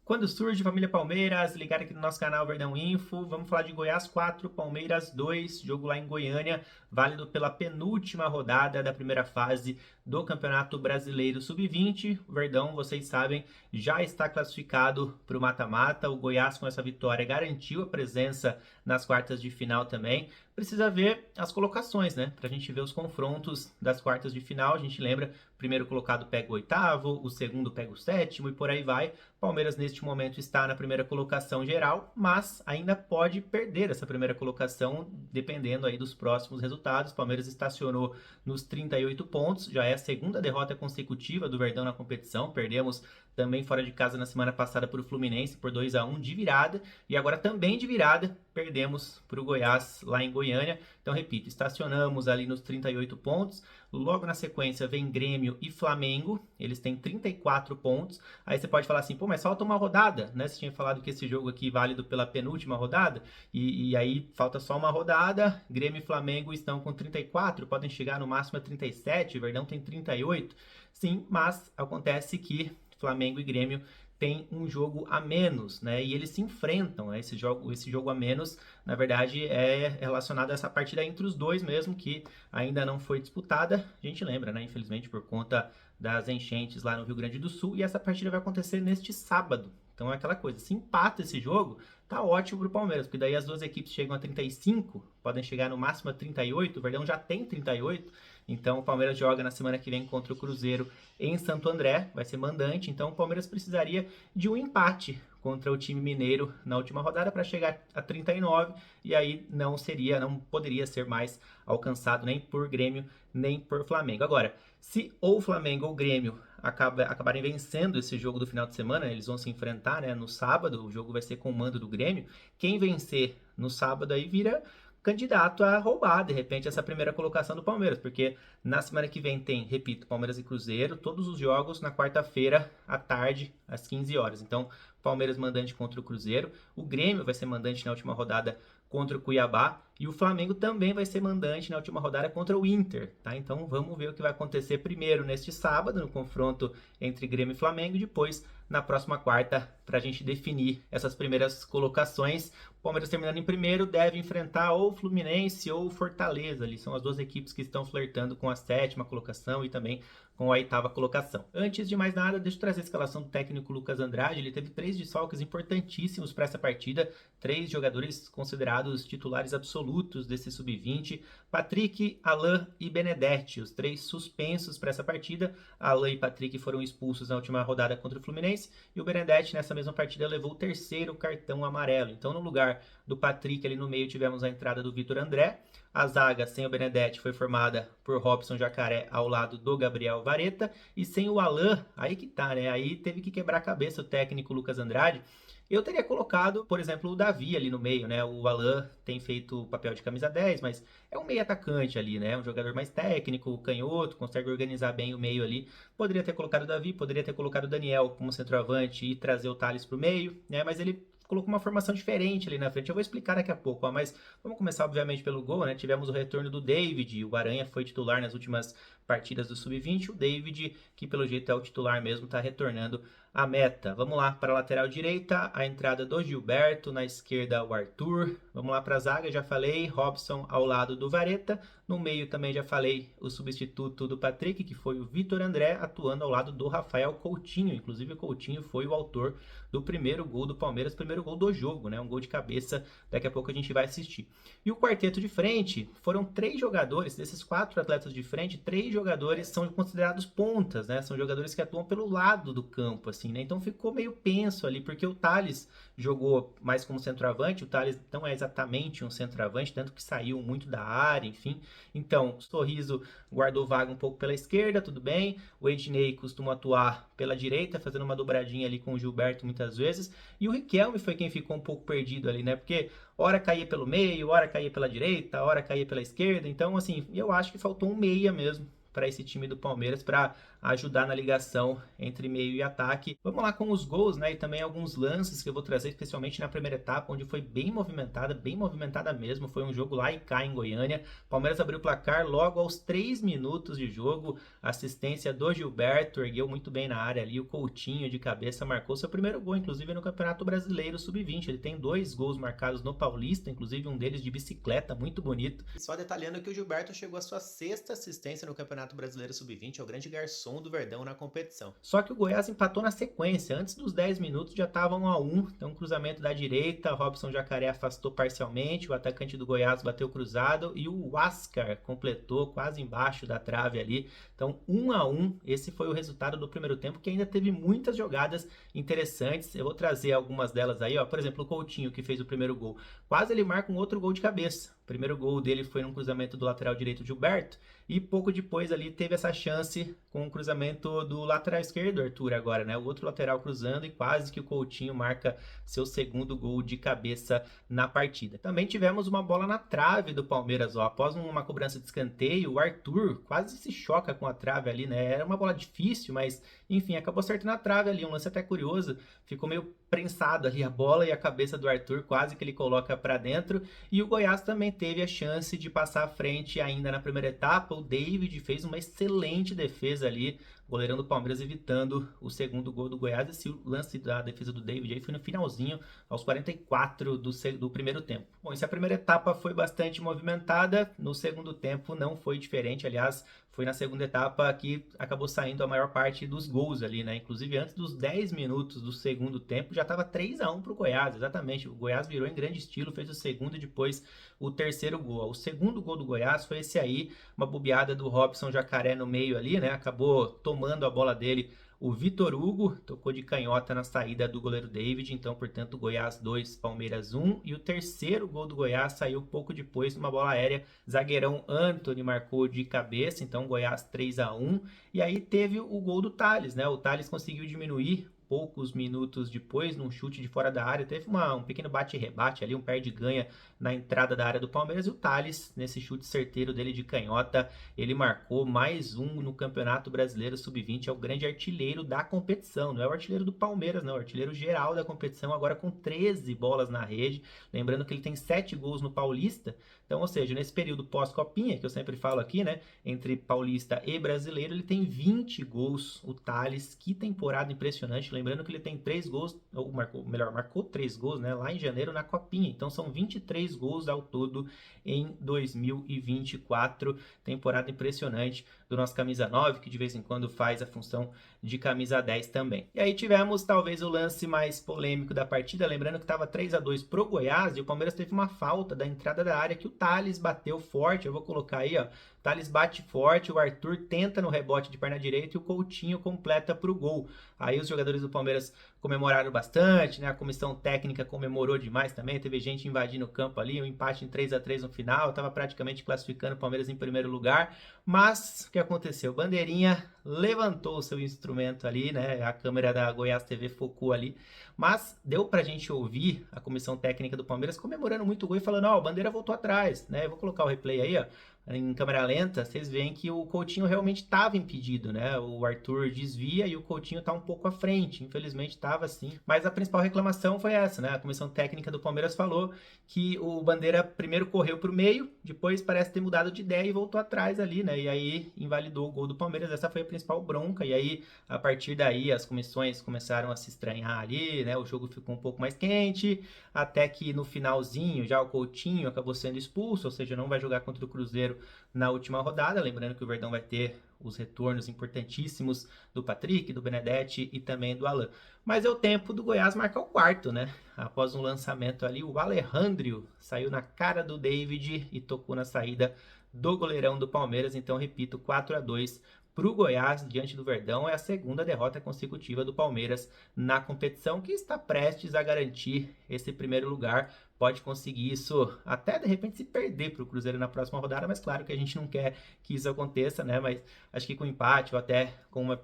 Quando surge, família Palmeiras, ligar aqui no nosso canal Verdão Info. Vamos falar de Goiás 4, Palmeiras 2, jogo lá em Goiânia, válido pela penúltima rodada da primeira fase do Campeonato Brasileiro Sub-20. O Verdão, vocês sabem, já está classificado para o mata-mata. O Goiás, com essa vitória, garantiu a presença nas quartas de final também. Precisa ver as colocações, né? Para a gente ver os confrontos das quartas de final. A gente lembra, o primeiro colocado pega o oitavo, o segundo pega o sétimo e por aí vai. Palmeiras, neste momento, está na primeira colocação geral, mas ainda pode perder essa primeira colocação, dependendo aí dos próximos resultados. Palmeiras estacionou nos 38 pontos, já é a segunda derrota consecutiva do Verdão na competição. Perdemos também fora de casa na semana passada para o Fluminense por 2-1 de virada, e agora também de virada perdemos para o Goiás lá em Goiânia. Então, repito, estacionamos ali nos 38 pontos. Logo na sequência vem Grêmio e Flamengo, eles têm 34 pontos. Aí você pode falar assim, pô, mas falta uma rodada, né? Você tinha falado que esse jogo aqui é válido pela penúltima rodada, e aí falta só uma rodada. Grêmio e Flamengo estão com 34, podem chegar no máximo a 37, o Verdão tem 38. Sim, mas acontece que Flamengo e Grêmio tem um jogo a menos, né? E eles se enfrentam, né? Esse jogo a menos, na verdade, é relacionado a essa partida entre os dois mesmo, que ainda não foi disputada. A gente lembra, né? Infelizmente, por conta das enchentes lá no Rio Grande do Sul. E essa partida vai acontecer neste sábado. Então é aquela coisa, se empata esse jogo, tá ótimo pro Palmeiras, porque daí as duas equipes chegam a 35, podem chegar no máximo a 38, o Verdão já tem 38, então o Palmeiras joga na semana que vem contra o Cruzeiro em Santo André, vai ser mandante, então o Palmeiras precisaria de um empate contra o time mineiro na última rodada para chegar a 39, e aí não poderia ser mais alcançado nem por Grêmio, nem por Flamengo. Agora, se ou Flamengo ou Grêmio acabarem vencendo esse jogo do final de semana, eles vão se enfrentar, né, no sábado, o jogo vai ser com o mando do Grêmio. Quem vencer no sábado aí vira candidato a roubar, de repente, essa primeira colocação do Palmeiras, porque na semana que vem tem, repito, Palmeiras e Cruzeiro, todos os jogos na quarta-feira à tarde, às 15 horas. Então, Palmeiras mandante contra o Cruzeiro, o Grêmio vai ser mandante na última rodada contra o Cuiabá, e o Flamengo também vai ser mandante na última rodada contra o Inter, tá? Então vamos ver o que vai acontecer primeiro neste sábado, no confronto entre Grêmio e Flamengo, e depois na próxima quarta, para a gente definir essas primeiras colocações. O Palmeiras, terminando em primeiro, deve enfrentar ou o Fluminense ou o Fortaleza, ali são as duas equipes que estão flertando com a sétima colocação e também com a oitava colocação. Antes de mais nada, deixa eu trazer a escalação do técnico Lucas Andrade. Ele teve 3 desfalques importantíssimos para essa partida, 3 jogadores considerados titulares absolutos desse sub-20, Patrick, Alan e Benedetti, os 3 suspensos para essa partida. Alan e Patrick foram expulsos na última rodada contra o Fluminense, e o Benedetti nessa mesma partida levou o 3º cartão amarelo. Então, no lugar do Patrick, ali no meio, tivemos a entrada do Vitor André. A zaga sem o Benedetti foi formada por Robson Jacaré ao lado do Gabriel Vareta, e sem o Alan, aí que tá, né? Aí teve que quebrar a cabeça o técnico Lucas Andrade. Eu teria colocado, por exemplo, o Davi ali no meio, né? O Alan tem feito o papel de camisa 10, mas é um meio atacante ali, né? Um jogador mais técnico, canhoto, consegue organizar bem o meio ali. Poderia ter colocado o Davi, poderia ter colocado o Daniel como centroavante e trazer o Thales pro meio, né? Mas ele colocou uma formação diferente ali na frente. Eu vou explicar daqui a pouco, ó, mas vamos começar, obviamente, pelo gol, né? Tivemos o retorno do David, o Aranha foi titular nas últimas partidas do Sub-20. O David, que pelo jeito é o titular mesmo, está retornando à meta. Vamos lá para a lateral direita, a entrada do Gilberto, na esquerda o Arthur. Vamos lá para a zaga, já falei, Robson ao lado do Vareta. No meio também já falei o substituto do Patrick, que foi o Vitor André, atuando ao lado do Rafael Coutinho. Inclusive o Coutinho foi o autor do primeiro gol do Palmeiras, primeiro gol do jogo, né? Um gol de cabeça, daqui a pouco a gente vai assistir. E o quarteto de frente, foram 3 jogadores, desses 4 atletas de frente, 3 jogadores são considerados pontas, né? São jogadores que atuam pelo lado do campo, assim, né? Então ficou meio penso ali, porque o Thales jogou mais como centroavante, o Thales não é exatamente um centroavante, tanto que saiu muito da área, enfim. Então, o Sorriso guardou vaga um pouco pela esquerda, tudo bem. O Ednei costuma atuar pela direita, fazendo uma dobradinha ali com o Gilberto muitas vezes. E o Riquelme foi quem ficou um pouco perdido ali, né? Porque hora caía pelo meio, hora caía pela direita, hora caía pela esquerda. Então, assim, eu acho que faltou um meia mesmo para esse time do Palmeiras para ajudar na ligação entre meio e ataque. Vamos lá com os gols, né? E também alguns lances que eu vou trazer, especialmente na primeira etapa, onde foi bem movimentada mesmo. Foi um jogo lá e cá em Goiânia. Palmeiras abriu o placar logo aos 3 minutos de jogo. Assistência do Gilberto, ergueu muito bem na área ali. O Coutinho de cabeça marcou seu primeiro gol, inclusive no Campeonato Brasileiro Sub-20. Ele tem 2 gols marcados no Paulista, inclusive um deles de bicicleta, muito bonito. E só detalhando que o Gilberto chegou à sua 6ª assistência no Campeonato Brasileiro Sub-20, é o grande garçom do Verdão na competição. Só que o Goiás empatou na sequência, antes dos 10 minutos já estava 1-1, então cruzamento da direita, Robson Jacaré afastou parcialmente, o atacante do Goiás bateu cruzado e o Huáscar completou quase embaixo da trave ali, então 1-1, esse foi o resultado do primeiro tempo, que ainda teve muitas jogadas interessantes, eu vou trazer algumas delas aí, ó. Por exemplo, o Coutinho, que fez o primeiro gol, quase ele marca um outro gol de cabeça. O primeiro gol dele foi num cruzamento do lateral direito Gilberto, e pouco depois ali teve essa chance com o cruzamento do lateral esquerdo, Arthur, agora, né? O outro lateral cruzando e quase que o Coutinho marca seu segundo gol de cabeça na partida. Também tivemos uma bola na trave do Palmeiras, ó. Após uma cobrança de escanteio, o Arthur quase se choca com a trave ali, né? Era uma bola difícil, mas enfim, acabou acertando a trave ali, um lance até curioso. Ficou meio prensado ali a bola e a cabeça do Arthur quase que ele coloca para dentro. E o Goiás também teve a chance de passar à frente ainda na primeira etapa. O David fez uma excelente defesa ali, goleirão do Palmeiras evitando o segundo gol do Goiás. Esse lance da defesa do David aí foi no finalzinho, aos 44 do primeiro tempo. Bom, essa primeira etapa foi bastante movimentada, no segundo tempo não foi diferente, aliás, foi na segunda etapa que acabou saindo a maior parte dos gols ali, né? Inclusive antes dos 10 minutos do segundo tempo já estava 3-1 para o Goiás, exatamente. O Goiás virou em grande estilo, fez o segundo e depois o terceiro gol. O segundo gol do Goiás foi esse aí, uma bobeada do Robson Jacaré no meio ali, né? Acabou tomando a bola dele o Vitor Hugo, tocou de canhota na saída do goleiro David, então, portanto, Goiás 2, Palmeiras 1. E o terceiro gol do Goiás saiu pouco depois numa bola aérea. Zagueirão Antony marcou de cabeça, então Goiás 3-1. E aí teve o gol do Thales, né? O Thales conseguiu diminuir poucos minutos depois, num chute de fora da área, teve um pequeno bate-rebate ali, um perde-ganha na entrada da área do Palmeiras, e o Thales, nesse chute certeiro dele de canhota, ele marcou mais um no Campeonato Brasileiro Sub-20, é o grande artilheiro da competição, não é o artilheiro do Palmeiras, não, é o artilheiro geral da competição, agora com 13 bolas na rede, lembrando que ele tem 7 gols no Paulista, então, ou seja, nesse período pós-copinha, que eu sempre falo aqui, né, entre Paulista e Brasileiro, ele tem 20 gols, o Thales, que temporada impressionante, lembrando que ele tem 3 gols, ou marcou 3 gols, né, lá em janeiro na copinha, então são 23 gols ao todo em 2024, temporada impressionante do nosso camisa 9, que de vez em quando faz a função de camisa 10 também. E aí tivemos talvez o lance mais polêmico da partida, lembrando que estava 3-2 pro Goiás e o Palmeiras teve uma falta da entrada da área que o Thales bateu forte, eu vou colocar aí, ó, o Thales bate forte, o Arthur tenta no rebote de perna direita e o Coutinho completa pro gol. Aí os jogadores do Palmeiras comemoraram bastante, né? A comissão técnica comemorou demais também, teve gente invadindo o campo ali, um empate em 3-3 no final, estava praticamente classificando o Palmeiras em primeiro lugar, mas o que aconteceu? Bandeirinha levantou o seu instrumento ali, né? A câmera da Goiás TV focou ali, mas deu pra gente ouvir a comissão técnica do Palmeiras comemorando muito o gol e falando, ó, a Bandeira voltou atrás, né? Eu vou colocar o replay aí, ó, em câmera lenta, vocês veem que o Coutinho realmente estava impedido, né? O Arthur desvia e o Coutinho está um pouco à frente, infelizmente estava assim. Mas a principal reclamação foi essa, né? A comissão técnica do Palmeiras falou que o Bandeira primeiro correu para o meio, depois parece ter mudado de ideia e voltou atrás ali, né? E aí invalidou o gol do Palmeiras, essa foi a principal bronca. E aí, a partir daí, as comissões começaram a se estranhar ali, né? O jogo ficou um pouco mais quente, até que no finalzinho já o Coutinho acabou sendo expulso, ou seja, não vai jogar contra o Cruzeiro na última rodada, lembrando que o Verdão vai ter os retornos importantíssimos do Patrick, do Benedetti e também do Alan. Mas é o tempo do Goiás marcar o quarto, né? Após um lançamento ali, o Alejandro saiu na cara do David e tocou na saída do goleirão do Palmeiras. Então, repito, 4-2 para o Goiás diante do Verdão. É a segunda derrota consecutiva do Palmeiras na competição, que está prestes a garantir esse primeiro lugar pode conseguir isso, até de repente se perder para o Cruzeiro na próxima rodada, mas claro que a gente não quer que isso aconteça, né? Mas acho que com empate ou até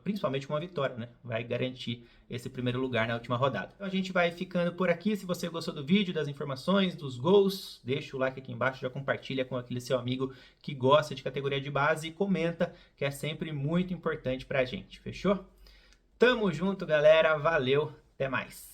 principalmente com uma vitória, né? Vai garantir esse primeiro lugar na última rodada. Então a gente vai ficando por aqui. Se você gostou do vídeo, das informações, dos gols, deixa o like aqui embaixo, já compartilha com aquele seu amigo que gosta de categoria de base e comenta, que é sempre muito importante pra gente, fechou? Tamo junto, galera. Valeu, até mais.